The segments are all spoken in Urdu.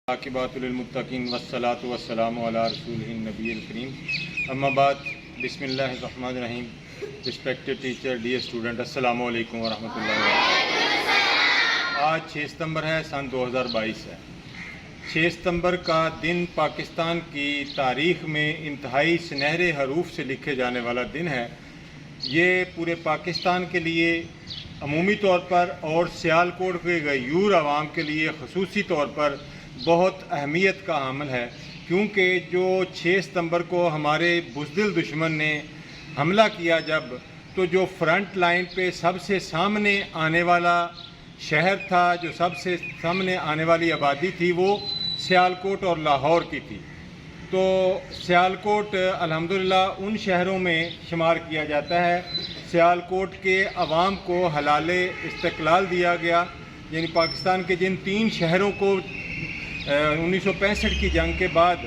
عاقبۃ للمتقین والصلاۃ والسلام علی رسولہ النبی الکریم اما بعد بسم اللہ الرحمن الرحیم. رسپیکٹڈ ٹیچر، ڈیئر اسٹوڈنٹ، السلام علیکم ورحمۃ اللہ وبرکاتہ. آج 6 ستمبر ہے، سن 2022 ہے. 6 ستمبر کا دن پاکستان کی تاریخ میں انتہائی سنہرے حروف سے لکھے جانے والا دن ہے. یہ پورے پاکستان کے لیے عمومی طور پر اور سیالکوٹ کے غیور عوام کے لیے خصوصی طور پر بہت اہمیت کا حامل ہے، کیونکہ جو 6 ستمبر کو ہمارے بزدل دشمن نے حملہ کیا تو جو فرنٹ لائن پہ سب سے سامنے آنے والا شہر تھا، جو سب سے سامنے آنے والی آبادی تھی، وہ سیالکوٹ اور لاہور کی تھی. تو سیالکوٹ الحمدللہ ان شہروں میں شمار کیا جاتا ہے. سیالکوٹ کے عوام کو حلال استقلال دیا گیا، یعنی پاکستان کے جن 3 شہروں کو 1965 کی جنگ کے بعد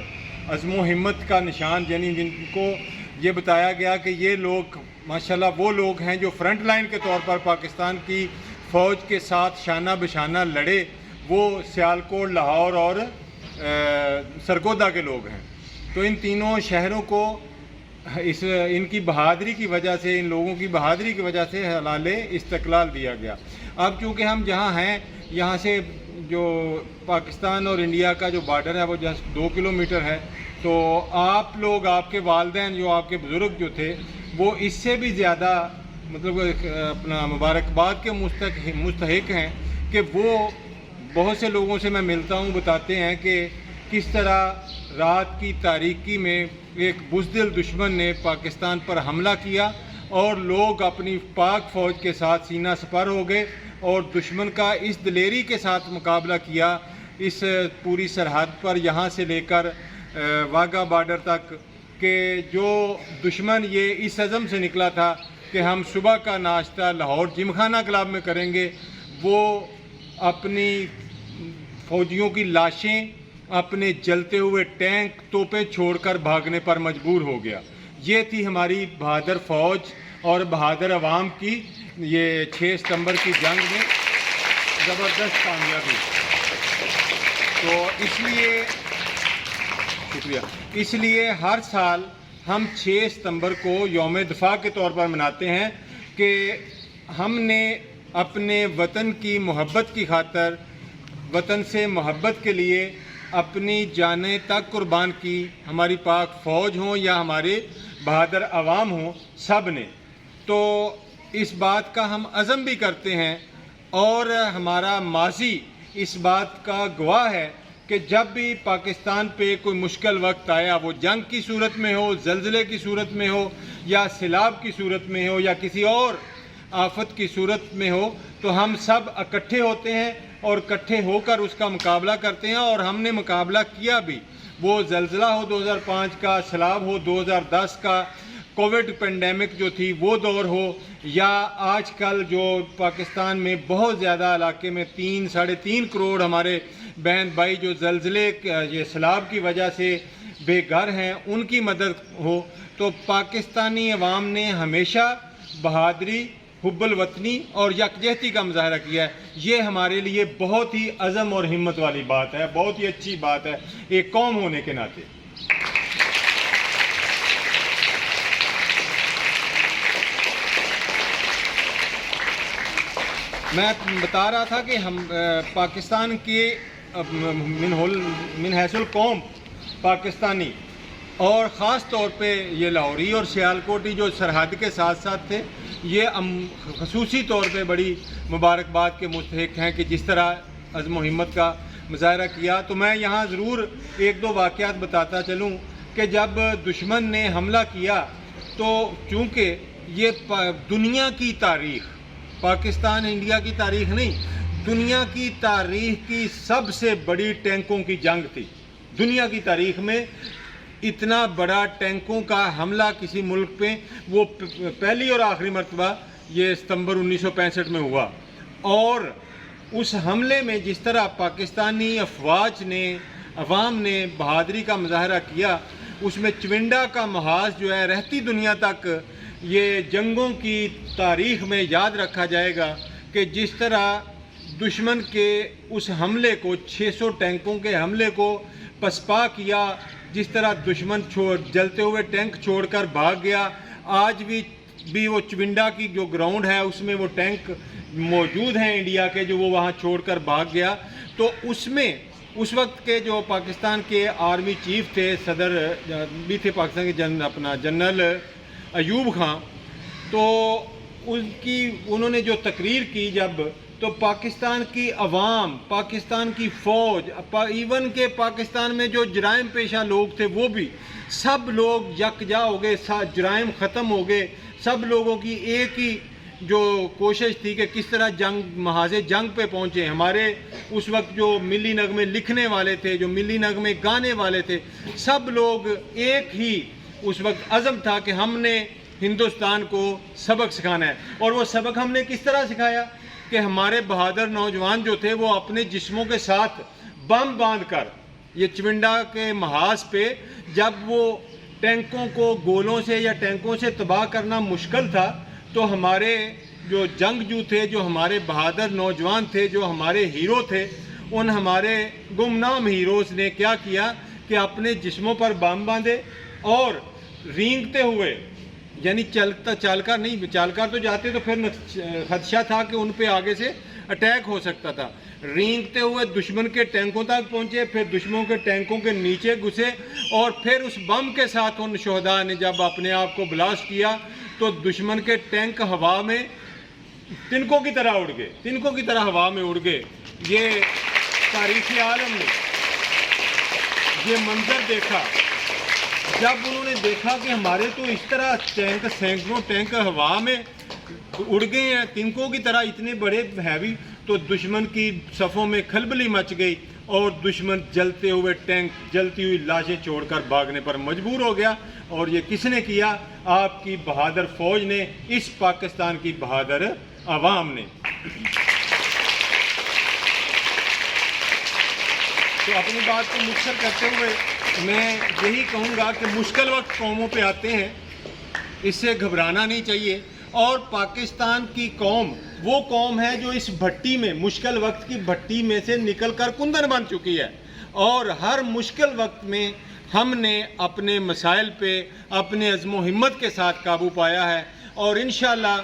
عزم و ہمت کا نشان، یعنی جن کو یہ بتایا گیا کہ یہ لوگ ماشاءاللہ وہ لوگ ہیں جو فرنٹ لائن کے طور پر پاکستان کی فوج کے ساتھ شانہ بشانہ لڑے، وہ سیالکوٹ، لاہور اور سرگودا کے لوگ ہیں. تو ان تینوں شہروں کو ان کی بہادری کی وجہ سے، ان لوگوں کی بہادری کی وجہ سے حلال استقلال دیا گیا. اب چونکہ ہم جہاں ہیں، یہاں سے جو پاکستان اور انڈیا کا جو بارڈر ہے وہ جسٹ 2 کلومیٹر ہے، تو آپ لوگ، آپ کے والدین، جو آپ کے بزرگ جو تھے، وہ اس سے بھی زیادہ مطلب اپنا مبارکباد کے مستحق ہیں کہ وہ بہت سے لوگوں سے میں ملتا ہوں، بتاتے ہیں کہ کس طرح رات کی تاریکی میں ایک بزدل دشمن نے پاکستان پر حملہ کیا اور لوگ اپنی پاک فوج کے ساتھ سینہ سپر ہو گئے اور دشمن کا اس دلیری کے ساتھ مقابلہ کیا اس پوری سرحد پر، یہاں سے لے کر واگا بارڈر تک، کہ جو دشمن یہ اس عزم سے نکلا تھا کہ ہم صبح کا ناشتہ لاہور جم خانہ کلب میں کریں گے، وہ اپنی فوجیوں کی لاشیں، اپنے جلتے ہوئے ٹینک، توپیں چھوڑ کر بھاگنے پر مجبور ہو گیا. یہ تھی ہماری بہادر فوج اور بہادر عوام کی یہ 6 ستمبر کی جنگ میں زبردست کامیابی. تو اس لیے ہر سال ہم 6 ستمبر کو یوم دفاع کے طور پر مناتے ہیں کہ ہم نے اپنے وطن کی محبت کی خاطر، وطن سے محبت کے لیے اپنی جانیں تک قربان کی. ہماری پاک فوج ہوں یا ہمارے بہادر عوام ہوں، سب نے. تو اس بات کا ہم عزم بھی کرتے ہیں اور ہمارا ماضی اس بات کا گواہ ہے کہ جب بھی پاکستان پہ کوئی مشکل وقت آیا، وہ جنگ کی صورت میں ہو، زلزلے کی صورت میں ہو، یا سیلاب کی صورت میں ہو، یا کسی اور آفت کی صورت میں ہو، تو ہم سب اکٹھے ہوتے ہیں اور اکٹھے ہو کر اس کا مقابلہ کرتے ہیں. اور ہم نے مقابلہ کیا بھی. وہ زلزلہ ہو 2005 کا، سیلاب ہو 2010 کا، کووڈ پینڈیمک جو تھی وہ دور ہو، یا آج کل جو پاکستان میں بہت زیادہ علاقے میں 3.5 کروڑ ہمارے بہن بھائی جو زلزلے، یہ سیلاب کی وجہ سے بے گھر ہیں، ان کی مدد ہو. تو پاکستانی عوام نے ہمیشہ بہادری، حب الوطنی اور یکجہتی کا مظاہرہ کیا ہے. یہ ہمارے لیے بہت ہی عزم اور ہمت والی بات ہے، بہت ہی اچھی بات ہے ایک قوم ہونے کے ناطے. میں بتا رہا تھا کہ ہم پاکستان کے من حیث القوم پاکستانی، اور خاص طور پہ یہ لاہوری اور سیالکوٹی جو سرحد کے ساتھ ساتھ تھے، یہ خصوصی طور پہ بڑی مبارکباد کے مستحق ہیں کہ جس طرح عزم و ہمت کا مظاہرہ کیا. تو میں یہاں ضرور 1-2 واقعات بتاتا چلوں کہ جب دشمن نے حملہ کیا تو چونکہ یہ دنیا کی تاریخ، پاکستان انڈیا کی تاریخ نہیں، دنیا کی تاریخ کی سب سے بڑی ٹینکوں کی جنگ تھی. دنیا کی تاریخ میں اتنا بڑا ٹینکوں کا حملہ کسی ملک پہ وہ پہلی اور آخری مرتبہ یہ ستمبر 1965 میں ہوا. اور اس حملے میں جس طرح پاکستانی افواج نے، عوام نے بہادری کا مظاہرہ کیا، اس میں چونڈا کا محاذ جو ہے رہتی دنیا تک یہ جنگوں کی تاریخ میں یاد رکھا جائے گا کہ جس طرح دشمن کے اس حملے کو 600 ٹینکوں کے حملے کو پسپا کیا. جس طرح دشمن جلتے ہوئے ٹینک چھوڑ کر بھاگ گیا, آج بھی وہ چونڈا کی جو گراؤنڈ ہے اس میں وہ ٹینک موجود ہیں انڈیا کے, جو وہ وہاں چھوڑ کر بھاگ گیا. تو اس میں اس وقت کے جو پاکستان کے آرمی چیف تھے, صدر بھی تھے پاکستان کے جنرل ایوب خان, تو انہوں نے جو تقریر کی جب, تو پاکستان کی عوام, پاکستان کی فوج, ایون کہ پاکستان میں جو جرائم پیشہ لوگ تھے وہ بھی سب لوگ یکجا ہو گئے, جرائم ختم ہو گئے. سب لوگوں کی ایک ہی جو کوشش تھی کہ کس طرح محاذ جنگ پہ پہنچے. ہمارے اس وقت جو ملی نغمے لکھنے والے تھے, جو ملی نغمے گانے والے تھے, سب لوگ ایک ہی اس وقت عزم تھا کہ ہم نے ہندوستان کو سبق سکھانا ہے. اور وہ سبق ہم نے کس طرح سکھایا کہ ہمارے بہادر نوجوان جو تھے وہ اپنے جسموں کے ساتھ بم باندھ کر, یہ چونڈا کے محاذ پہ جب وہ ٹینکوں کو گولوں سے یا ٹینکوں سے تباہ کرنا مشکل تھا, تو ہمارے جو جنگجو تھے, جو ہمارے بہادر نوجوان تھے, جو ہمارے ہیرو تھے, ان ہمارے گمنام ہیروز نے کیا کیا کہ اپنے جسموں پر بم باندھے اور رینگتے ہوئے, یعنی چال کر تو جاتے تو پھر خدشہ تھا کہ ان پہ آگے سے اٹیک ہو سکتا تھا, رینگتے ہوئے دشمن کے ٹینکوں تک پہنچے, پھر دشمنوں کے ٹینکوں کے نیچے گھسے, اور پھر اس بم کے ساتھ ان شہداء نے جب اپنے آپ کو بلاسٹ کیا تو دشمن کے ٹینک ہوا میں تنکوں کی طرح اڑ گئے, تنکوں کی طرح ہوا میں اڑ گئے. یہ تاریخ عالم نے یہ منظر دیکھا, جب انہوں نے دیکھا کہ ہمارے تو اس طرح ٹینک, سینکڑوں ٹینک ہوا میں اڑ گئے ہیں تنکوں کی طرح, اتنے بڑے ہیوی, تو دشمن کی صفوں میں کھلبلی مچ گئی اور دشمن جلتے ہوئے ٹینک, جلتی ہوئی لاشیں چھوڑ کر بھاگنے پر مجبور ہو گیا. اور یہ کس نے کیا؟ آپ کی بہادر فوج نے, اس پاکستان کی بہادر عوام نے. تو اپنی بات کو مختصر کرتے ہوئے میں یہی کہوں گا کہ مشکل وقت قوموں پہ آتے ہیں, اس سے گھبرانا نہیں چاہیے. اور پاکستان کی قوم وہ قوم ہے جو اس بھٹی میں, مشکل وقت کی بھٹی میں سے نکل کر کندن بن چکی ہے, اور ہر مشکل وقت میں ہم نے اپنے مسائل پہ اپنے عزم و ہمت کے ساتھ قابو پایا ہے. اور انشاءاللہ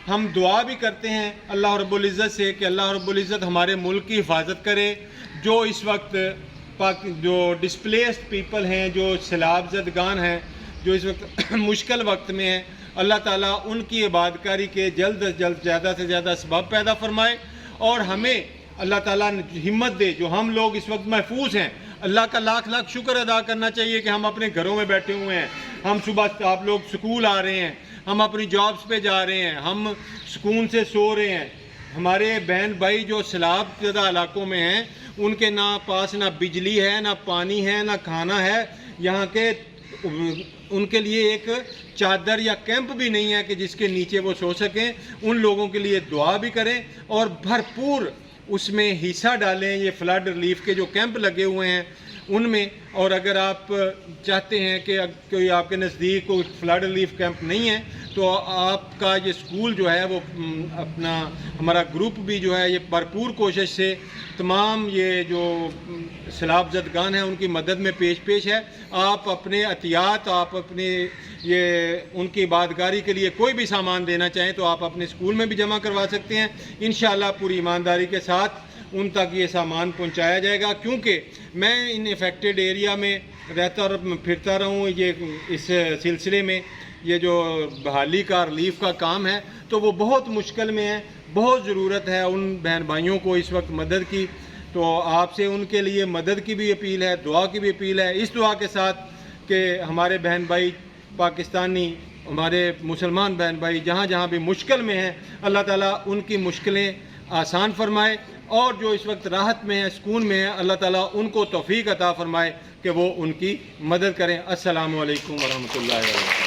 ہم دعا بھی کرتے ہیں اللہ رب العزت سے کہ اللہ رب العزت ہمارے ملک کی حفاظت کرے. جو اس وقت جو ڈسپلیسڈ پیپل ہیں, جو سیلاب زدگان ہیں, جو اس وقت مشکل وقت میں ہیں, اللہ تعالیٰ ان کی عبادت کاری کے جلد از جلد زیادہ سے زیادہ اسباب پیدا فرمائے, اور ہمیں اللہ تعالیٰ ہمت دے. جو ہم لوگ اس وقت محفوظ ہیں, اللہ کا لاکھ لاکھ شکر ادا کرنا چاہیے کہ ہم اپنے گھروں میں بیٹھے ہوئے ہیں. ہم صبح آپ لوگ سکول آ رہے ہیں, ہم اپنی جابس پہ جا رہے ہیں, ہم سکون سے سو رہے ہیں. ہمارے بہن بھائی جو سیلاب زدہ علاقوں میں ہیں, ان کے پاس نہ بجلی ہے, نہ پانی ہے, نہ کھانا ہے. یہاں کے ان کے لیے ایک چادر یا کیمپ بھی نہیں ہے کہ جس کے نیچے وہ سو سکیں. ان لوگوں کے لیے دعا بھی کریں اور بھرپور اس میں حصہ ڈالیں. یہ فلڈ ریلیف کے جو کیمپ لگے ہوئے ہیں ان میں, اور اگر آپ چاہتے ہیں کہ کوئی آپ کے نزدیک کوئی فلڈ ریلیف کیمپ نہیں ہے تو آپ کا یہ سکول جو ہے وہ اپنا, ہمارا گروپ بھی جو ہے یہ بھرپور کوشش سے تمام یہ جو سیلاب زدگان ہیں ان کی مدد میں پیش ہے. آپ اپنے عطیات, آپ اپنے یہ ان کی عبادتگاری کے لیے کوئی بھی سامان دینا چاہیں تو آپ اپنے اسکول میں بھی جمع کروا سکتے ہیں. انشاءاللہ پوری ایمانداری کے ساتھ ان تک یہ سامان پہنچایا جائے گا, کیونکہ میں ان افیکٹڈ ایریا میں رہتا اور پھرتا رہوں. یہ اس سلسلے میں یہ جو بحالی کا, ریلیف کا کام ہے تو وہ بہت مشکل میں ہے, بہت ضرورت ہے ان بہن بھائیوں کو اس وقت مدد کی. تو آپ سے ان کے لیے مدد کی بھی اپیل ہے, دعا کی بھی اپیل ہے, اس دعا کے ساتھ کہ ہمارے بہن بھائی پاکستانی, ہمارے مسلمان بہن بھائی جہاں جہاں بھی مشکل میں ہیں, اللہ تعالیٰ ان کی مشکلیں آسان فرمائے, اور جو اس وقت راحت میں ہیں, سکون میں ہیں, اللہ تعالیٰ ان کو توفیق عطا فرمائے کہ وہ ان کی مدد کریں. السلام علیکم ورحمۃ اللہ وبرکاتہ.